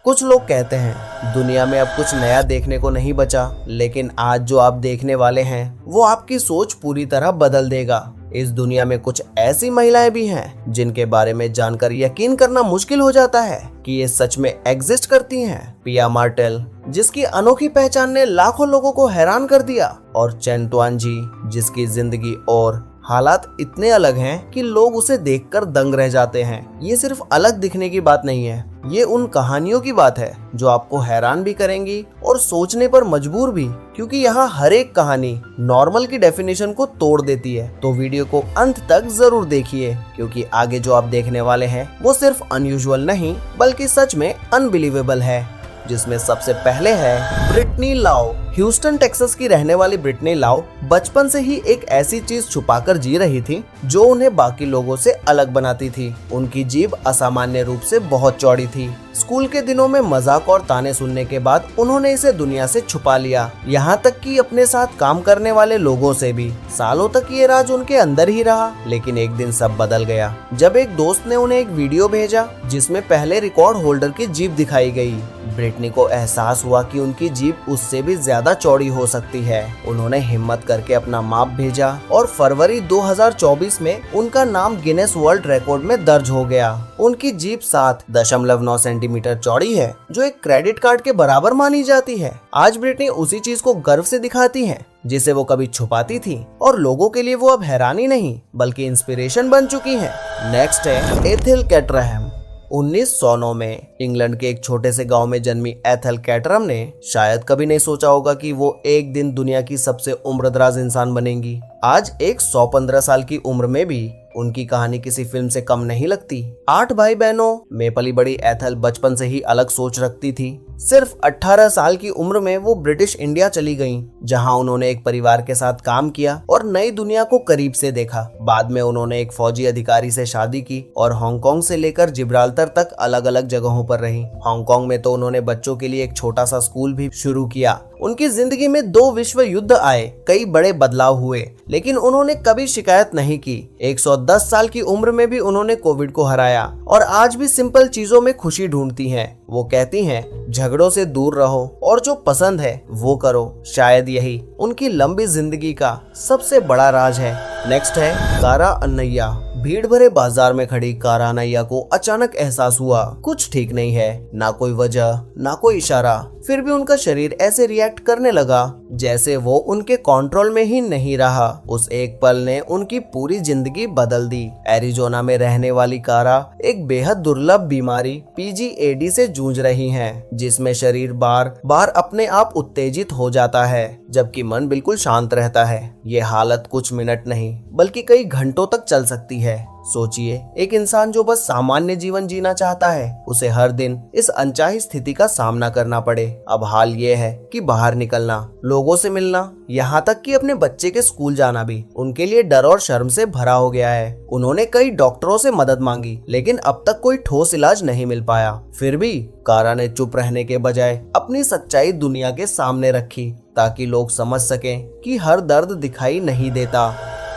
कुछ लोग कहते हैं दुनिया में अब कुछ नया देखने को नहीं बचा, लेकिन आज जो आप देखने वाले हैं वो आपकी सोच पूरी तरह बदल देगा। इस दुनिया में कुछ ऐसी महिलाएं भी हैं जिनके बारे में जानकर यकीन करना मुश्किल हो जाता है कि ये सच में एग्जिस्ट करती हैं। पिया मार्टेल, जिसकी अनोखी पहचान ने लाखों लोगों को हैरान कर दिया, और चेन तुआनजी, जिसकी जिंदगी और हालात इतने अलग हैं कि लोग उसे देखकर दंग रह जाते हैं। ये सिर्फ अलग दिखने की बात नहीं है, ये उन कहानियों की बात है जो आपको हैरान भी करेंगी और सोचने पर मजबूर भी, क्योंकि यहाँ हर एक कहानी नॉर्मल की डेफिनेशन को तोड़ देती है। तो वीडियो को अंत तक जरूर देखिए, क्योंकि आगे जो आप देखने वाले हैं वो सिर्फ अनयूजुअल नहीं बल्कि सच में अनबिलीवेबल है। जिसमें सबसे पहले है ब्रिटनी लाओ। ह्यूस्टन टेक्सास की रहने वाली ब्रिटनी लाओ बचपन से ही एक ऐसी चीज छुपाकर जी रही थी जो उन्हें बाकी लोगों से अलग बनाती थी। उनकी जीभ असामान्य रूप से बहुत चौड़ी थी। स्कूल के दिनों में मजाक और ताने सुनने के बाद उन्होंने इसे दुनिया से छुपा लिया, यहाँ तक कि अपने साथ काम करने वाले लोगों से भी। सालों तक ये राज उनके अंदर ही रहा, लेकिन एक दिन सब बदल गया जब एक दोस्त ने उन्हें एक वीडियो भेजा जिसमें पहले रिकॉर्ड होल्डर की जीभ दिखाई गई। ब्रिटनी को एहसास हुआ कि उनकी जीभ उससे भी ज्यादा चौड़ी हो सकती है। उन्होंने हिम्मत करके अपना माप भेजा और फरवरी 2024 में उनका नाम गिनेस वर्ल्ड रिकॉर्ड में दर्ज हो गया। उनकी जीभ 7.9 सेंटीमीटर चौड़ी है, जो एक क्रेडिट कार्ड के बराबर मानी जाती है। आज ब्रिटनी उसी चीज को गर्व से दिखाती है जिसे वो कभी छुपाती थी, और लोगों के लिए वो अब हैरानी नहीं बल्कि इंस्पिरेशन बन चुकी है। नेक्स्ट है एथिल कैटरहम। 1909 में इंग्लैंड के एक छोटे से गांव में जन्मी एथेल कैटरहम ने शायद कभी नहीं सोचा होगा कि वो एक दिन दुनिया की सबसे उम्रदराज इंसान बनेंगी। आज एक 115 साल की उम्र में भी उनकी कहानी किसी फिल्म से कम नहीं लगती। 8 भाई बहनों में पली बड़ी एथेल बचपन से ही अलग सोच रखती थी। सिर्फ 18 साल की उम्र में वो ब्रिटिश इंडिया चली गईं, जहां उन्होंने एक परिवार के साथ काम किया और नई दुनिया को करीब से देखा। बाद में उन्होंने एक फौजी अधिकारी से शादी की और हांगकांग से लेकर जिब्राल्टर तक अलग अलग जगहों पर रही। हांगकांग में तो उन्होंने बच्चों के लिए एक छोटा सा स्कूल भी शुरू किया। उनकी जिंदगी में 2 विश्व युद्ध आए, कई बड़े बदलाव हुए, लेकिन उन्होंने कभी शिकायत नहीं की। 110 साल की उम्र में भी उन्होंने कोविड को हराया और आज भी सिंपल चीजों में खुशी ढूंढती हैं। वो कहती हैं, झगड़ों से दूर रहो और जो पसंद है वो करो। शायद यही उनकी लंबी जिंदगी का सबसे बड़ा राज है। नेक्स्ट है कारा अन्नैया। भीड़ भरे बाजार में खड़ी कारा अन्नैया को अचानक एहसास हुआ कुछ ठीक नहीं है। ना कोई वजह, ना कोई इशारा, फिर भी उनका शरीर ऐसे रिएक्ट करने लगा जैसे वो उनके कंट्रोल में ही नहीं रहा। उस एक पल ने उनकी पूरी जिंदगी बदल दी। एरिजोना में रहने वाली कारा एक बेहद दुर्लभ बीमारी PGAD से जूझ रही हैं, जिसमें शरीर बार बार अपने आप उत्तेजित हो जाता है जबकि मन बिल्कुल शांत रहता है। ये हालत कुछ मिनट नहीं बल्कि कई घंटों तक चल सकती है। सोचिए, एक इंसान जो बस सामान्य जीवन जीना चाहता है, उसे हर दिन इस अनचाही स्थिति का सामना करना पड़े। अब हाल ये है कि बाहर निकलना, लोगों से मिलना, यहाँ तक कि अपने बच्चे के स्कूल जाना भी उनके लिए डर और शर्म से भरा हो गया है। उन्होंने कई डॉक्टरों से मदद मांगी, लेकिन अब तक कोई ठोस इलाज नहीं मिल पाया। फिर भी कारा ने चुप रहने के बजाय अपनी सच्चाई दुनिया के सामने रखी, ताकि लोग समझ सकें कि हर दर्द दिखाई नहीं देता।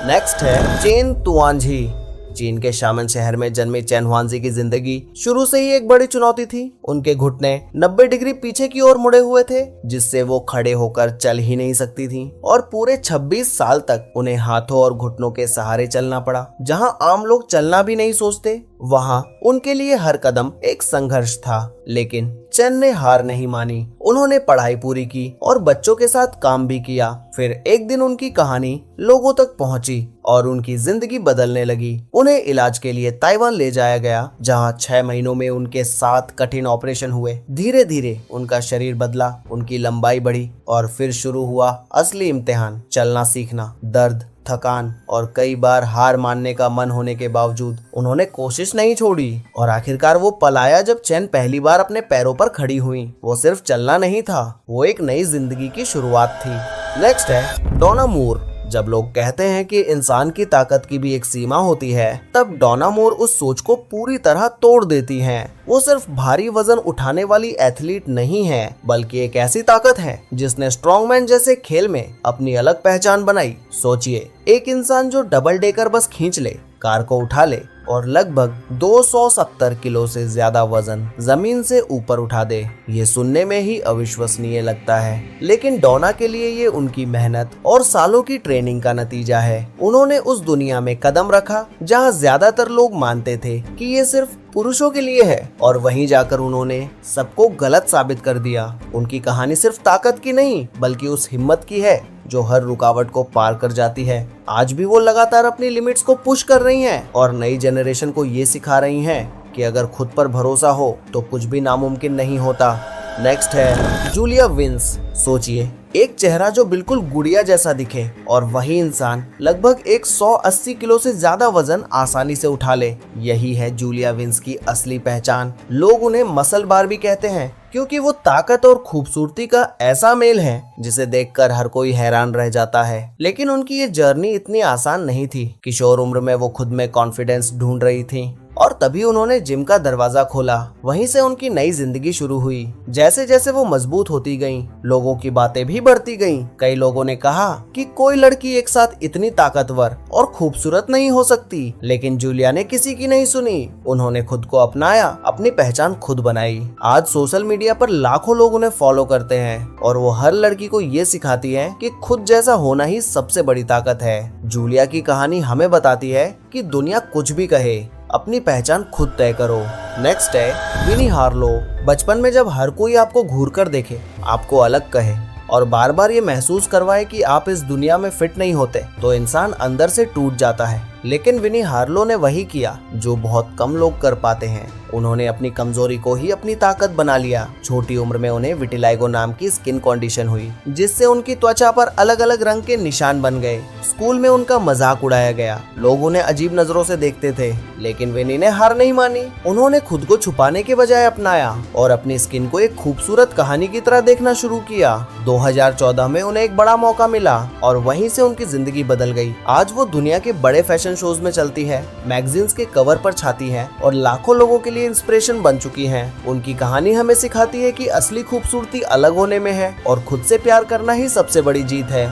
नेक्स्ट है चेन तुआनजी। चीन के शामन शहर में जन्मे चेन हुआनजी की जिंदगी शुरू से ही एक बड़ी चुनौती थी। उनके घुटने 90 डिग्री पीछे की ओर मुड़े हुए थे, जिससे वो खड़े होकर चल ही नहीं सकती थी, और पूरे 26 साल तक उन्हें हाथों और घुटनों के सहारे चलना पड़ा। जहां आम लोग चलना भी नहीं सोचते, वहां उनके लिए हर कदम एक संघर्ष था। लेकिन चेन ने हार नहीं मानी। उन्होंने पढ़ाई पूरी की और बच्चों के साथ काम भी किया। फिर एक दिन उनकी कहानी लोगों तक पहुंची और उनकी जिंदगी बदलने लगी। उन्हें इलाज के लिए ताइवान ले जाया गया, जहां 6 महीनों में उनके 7 कठिन ऑपरेशन हुए। धीरे धीरे उनका शरीर बदला, उनकी लंबाई बढ़ी और फिर शुरू हुआ असली इम्तिहान। चलना सीखना, दर्द, थकान और कई बार हार मानने का मन होने के बावजूद उन्होंने कोशिश नहीं छोड़ी, और आखिरकार वो पल आया जब चेन पहली बार अपने पैरों पर खड़ी हुई। वो सिर्फ चलना नहीं था, वो एक नई जिंदगी की शुरुआत थी। नेक्स्ट है डोना मूर। जब लोग कहते हैं कि इंसान की ताकत की भी एक सीमा होती है, तब डोना मूर उस सोच को पूरी तरह तोड़ देती हैं। वो सिर्फ भारी वजन उठाने वाली एथलीट नहीं है, बल्कि एक ऐसी ताकत है जिसने स्ट्रॉन्गमैन जैसे खेल में अपनी अलग पहचान बनाई। सोचिए, एक इंसान जो डबल डेकर बस खींच ले, कार को उठा ले और लगभग 270 किलो से ज्यादा वजन जमीन से ऊपर उठा दे। ये सुनने में ही अविश्वसनीय लगता है, लेकिन डोना के लिए ये उनकी मेहनत और सालों की ट्रेनिंग का नतीजा है। उन्होंने उस दुनिया में कदम रखा जहाँ ज्यादातर लोग मानते थे कि ये सिर्फ पुरुषों के लिए है, और वहीं जाकर उन्होंने सबको गलत साबित कर दिया। उनकी कहानी सिर्फ ताकत की नहीं बल्कि उस हिम्मत की है जो हर रुकावट को पार कर जाती है। आज भी वो लगातार अपनी लिमिट्स को पुश कर रही हैं और नई जनरेशन को ये सिखा रही हैं कि अगर खुद पर भरोसा हो तो कुछ भी नामुमकिन नहीं होता। नेक्स्ट है जूलिया विंस। सोचिए, एक चेहरा जो बिल्कुल गुड़िया जैसा दिखे और वही इंसान लगभग 180 किलो से ज्यादा वजन आसानी से उठा ले। यही है जूलिया विंस की असली पहचान। लोग उन्हें मसल बार भी कहते हैं क्योंकि वो ताकत और खूबसूरती का ऐसा मेल है जिसे देखकर हर कोई हैरान रह जाता है। लेकिन उनकी ये जर्नी इतनी आसान नहीं थी। किशोर उम्र में वो खुद में कॉन्फिडेंस ढूंढ रही थी और तभी उन्होंने जिम का दरवाजा खोला। वहीं से उनकी नई जिंदगी शुरू हुई। जैसे जैसे वो मजबूत होती गईं, लोगों की बातें भी बढ़ती गईं। कई लोगों ने कहा कि कोई लड़की एक साथ इतनी ताकतवर और खूबसूरत नहीं हो सकती, लेकिन जूलिया ने किसी की नहीं सुनी। उन्होंने खुद को अपनाया, अपनी पहचान खुद बनाई। आज सोशल मीडिया पर लाखों लोग उन्हें फॉलो करते हैं और वो हर लड़की को ये सिखाती है कि खुद जैसा होना ही सबसे बड़ी ताकत है। जूलिया की कहानी हमें बताती है कि दुनिया कुछ भी कहे, अपनी पहचान खुद तय करो। नेक्स्ट है विनी हार्लो। बचपन में जब हर कोई आपको घूर कर देखे, आपको अलग कहे और बार बार ये महसूस करवाए कि आप इस दुनिया में फिट नहीं होते, तो इंसान अंदर से टूट जाता है। लेकिन विनी हार्लो ने वही किया जो बहुत कम लोग कर पाते हैं। उन्होंने अपनी कमजोरी को ही अपनी ताकत बना लिया। छोटी उम्र में उन्हें विटिलाइगो नाम की स्किन कंडीशन हुई, जिससे उनकी त्वचा पर अलग अलग रंग के निशान बन गए। स्कूल में उनका मजाक उड़ाया गया, लोग उन्हें अजीब नजरों से देखते थे, लेकिन विनी ने हार नहीं मानी। उन्होंने खुद को छुपाने के बजाय अपनाया और अपनी स्किन को एक खूबसूरत कहानी की तरह देखना शुरू किया। 2014 में उन्हें एक बड़ा मौका मिला और वहीं से उनकी जिंदगी बदल गई। आज वो दुनिया के बड़े फैशन शोज में चलती है, मैगजीन्स के कवर पर छाती है और लाखों लोगों के लिए इंस्पिरेशन बन चुकी हैं। उनकी कहानी हमें सिखाती है कि असली खूबसूरती अलग होने में है और खुद से प्यार करना ही सबसे बड़ी जीत है।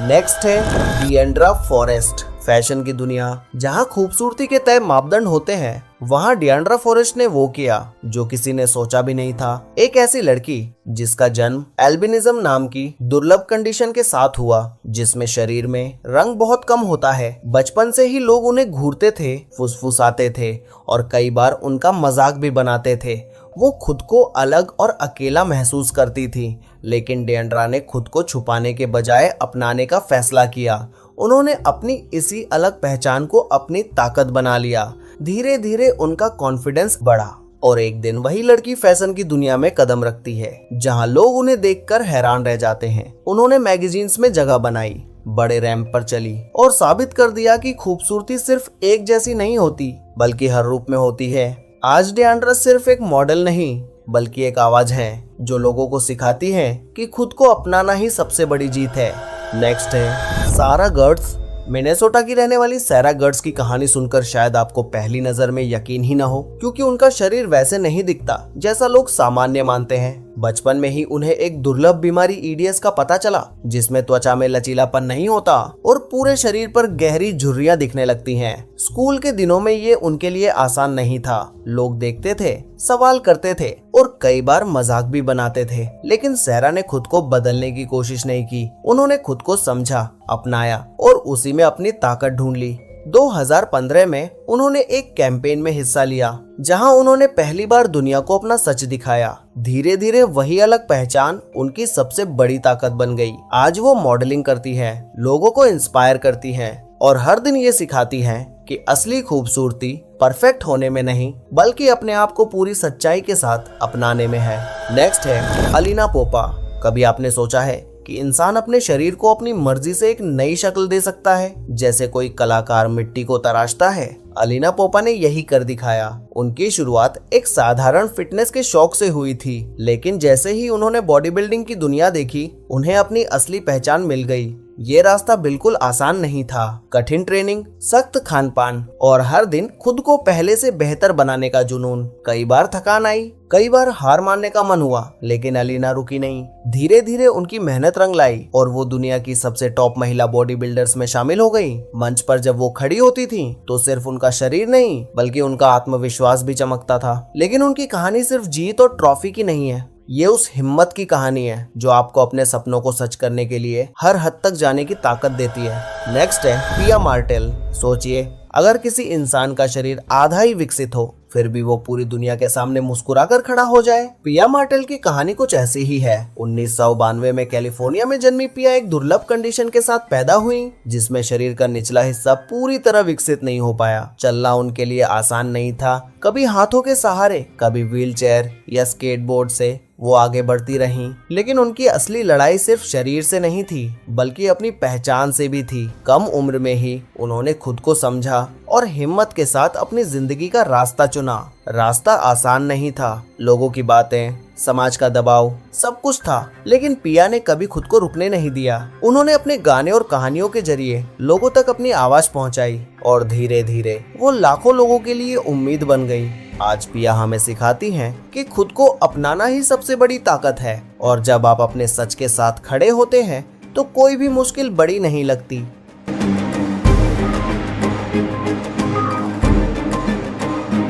नेक्स्ट है डिएंड्रा फॉरेस्ट। फैशन की दुनिया जहां खूबसूरती के तय मापदंड होते हैं, वहां डिएंड्रा फॉरेस्ट ने वो किया जो किसी ने सोचा भी नहीं था। एक ऐसी लड़की जिसका जन्म एल्बिनिज्म नाम की दुर्लभ कंडीशन के साथ हुआ, जिसमें शरीर में रंग बहुत कम होता है। बचपन से ही लोग उन्हें घूरते थे, फुसफुसाते थे और कई बार उनका मजाक भी बनाते थे। वो खुद को अलग और अकेला महसूस करती थी, लेकिन डिएंड्रा ने खुद को छुपाने के बजाय अपनाने का फैसला किया। उन्होंने अपनी इसी अलग पहचान को अपनी ताकत बना लिया। धीरे धीरे उनका कॉन्फिडेंस बढ़ा और एक दिन वही लड़की फैशन की दुनिया में कदम रखती है जहां लोग उन्हें देखकर हैरान रह जाते हैं। उन्होंने मैगजीन्स में जगह बनाई, बड़े रैंप पर चली और साबित कर दिया कि खूबसूरती सिर्फ एक जैसी नहीं होती बल्कि हर रूप में होती है। आज डिएंड्रा सिर्फ एक मॉडल नहीं बल्कि एक आवाज है जो लोगों को सिखाती है कि खुद को अपनाना ही सबसे बड़ी जीत है। नेक्स्ट है सारा गर्ट्स। मिनेसोटा की रहने वाली सारा गर्ट्स की कहानी सुनकर शायद आपको पहली नजर में यकीन ही न हो, क्योंकि उनका शरीर वैसे नहीं दिखता जैसा लोग सामान्य मानते हैं। बचपन में ही उन्हें एक दुर्लभ बीमारी ईडीएस का पता चला, जिसमें त्वचा में लचीलापन नहीं होता और पूरे शरीर पर गहरी झुर्रियां दिखने लगती हैं। स्कूल के दिनों में ये उनके लिए आसान नहीं था। लोग देखते थे, सवाल करते थे और कई बार मजाक भी बनाते थे, लेकिन सारा ने खुद को बदलने की कोशिश नहीं की। उन्होंने खुद को समझा, अपनाया और उसी में अपनी ताकत ढूंढ ली। 2015 में उन्होंने एक कैंपेन में हिस्सा लिया जहां उन्होंने पहली बार दुनिया को अपना सच दिखाया। धीरे धीरे वही अलग पहचान उनकी सबसे बड़ी ताकत बन गई। आज वो मॉडलिंग करती है, लोगों को इंस्पायर करती है और हर दिन ये सिखाती है कि असली खूबसूरती परफेक्ट होने में नहीं बल्कि अपने आप को पूरी सच्चाई के साथ अपनाने में है। नेक्स्ट है अलीना पोपा। कभी आपने सोचा है कि इंसान अपने शरीर को अपनी मर्जी से एक नई शक्ल दे सकता है, जैसे कोई कलाकार मिट्टी को तराशता है? अलीना पोपा ने यही कर दिखाया। उनकी शुरुआत एक साधारण फिटनेस के शौक से हुई थी, लेकिन जैसे ही उन्होंने बॉडी बिल्डिंग की दुनिया देखी, उन्हें अपनी असली पहचान मिल गई। ये रास्ता बिल्कुल आसान नहीं था। कठिन ट्रेनिंग, सख्त खान पान और हर दिन खुद को पहले से बेहतर बनाने का जुनून। कई बार थकान आई, कई बार हार मानने का मन हुआ, लेकिन अलीना रुकी नहीं। धीरे धीरे उनकी मेहनत रंग लाई और वो दुनिया की सबसे टॉप महिला बॉडी बिल्डर्स में शामिल हो गई। मंच पर जब वो खड़ी होती थी तो सिर्फ उनका शरीर नहीं बल्कि उनका आत्मविश्वास भी चमकता था। लेकिन उनकी कहानी सिर्फ जीत और ट्रॉफी की नहीं है, ये उस हिम्मत की कहानी है जो आपको अपने सपनों को सच करने के लिए हर हद तक जाने की ताकत देती है। नेक्स्ट है पिया मार्टेल। सोचिए, अगर किसी इंसान का शरीर आधा ही विकसित हो फिर भी वो पूरी दुनिया के सामने मुस्कुराकर खड़ा हो जाए। पिया मार्टेल की कहानी कुछ ऐसी ही है। 1992 में कैलिफोर्निया में जन्मी पिया एक दुर्लभ कंडीशन के साथ पैदा हुई जिसमें शरीर का निचला हिस्सा पूरी तरह विकसित नहीं हो पाया। चलना उनके लिए आसान नहीं था। कभी हाथों के सहारे, कभी व्हीलचेयर या स्केटबोर्ड से वो आगे बढ़ती रहीं। लेकिन उनकी असली लड़ाई सिर्फ शरीर से नहीं थी बल्कि अपनी पहचान से भी थी। कम उम्र में ही उन्होंने खुद को समझा और हिम्मत के साथ अपनी जिंदगी का रास्ता चुना। रास्ता आसान नहीं था, लोगों की बातें, समाज का दबाव, सब कुछ था, लेकिन पिया ने कभी खुद को रुकने नहीं दिया। उन्होंने अपने गाने और कहानियों के जरिए लोगों तक अपनी आवाज पहुंचाई और धीरे धीरे वो लाखों लोगों के लिए उम्मीद बन गई। आज पिया हमें सिखाती हैं कि खुद को अपनाना ही सबसे बड़ी ताकत है और जब आप अपने सच के साथ खड़े होते हैं तो कोई भी मुश्किल बड़ी नहीं लगती।